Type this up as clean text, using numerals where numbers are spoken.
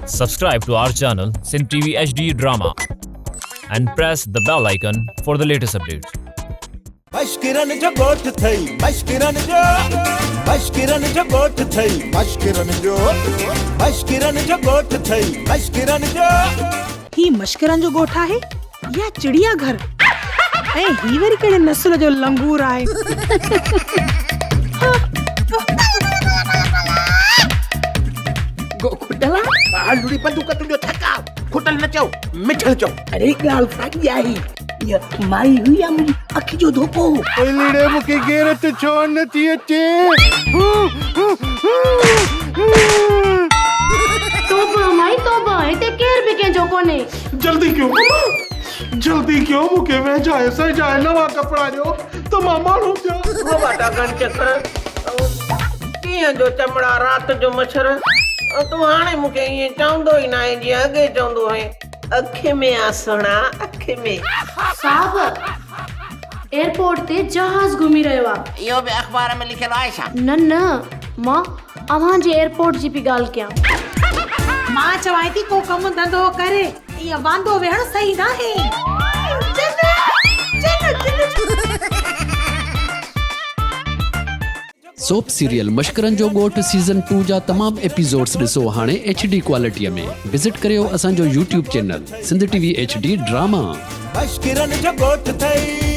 Subscribe to our channel Sindh TV HD Drama and press the bell icon for the latest updates. मशकिरन जो गोठ थई मशकिरन जो गोठ थई मशकिरन जो गोठ थई मशकिरन जो ही मशकरन जो गोठा है या चिड़िया घर ऐं ही वरी कहिड़े नस्ल जो लंगूर आहे खुटला आलूड़ी बंदूक तुंहिंजो थका खुटल न चओ मिठल चओ अरे ॻाल्हि साॻी आहे ये माई हुई आहे मुंहिंजी अखि जो धोपो लीड़े मूंखे गैरत छो नथी अचे तोबा माई तोबा हिते केर बि कंहिंजो कोन्हे जल्दी क्यों मूंखे वेझाए सजाए नवां कपिड़ा ॾियो त मां माण्हू थियो वो बाटा गन चक्र कीअं जो चमड़ा रात जो मच्छर तूं हाणे मूंखे ईअं चवंदो ई न आहे जीअं अॻे चवंदो आहे अखि में आसणा अखि में साहब एयरपोर्ट ते जहाज घुमी रहियो आहे इहो बि अख़बार में लिखियलु आहे छा न मां अव्हां जे एयरपोर्ट जी बि ॻाल्हि कयां मां चवां थी को कमु धंधो करे ईअं वांदो वेहण सही न आहे सोप सीरियल मशकरन जो गोठ सीज़न 2 जा तमाम एपिसोड्स ॾिसो हाणे HD क्वालिटीअ में विजिट करियो असांजो YouTube channel Sindh TV HD drama मशकिरन जो गोठ थई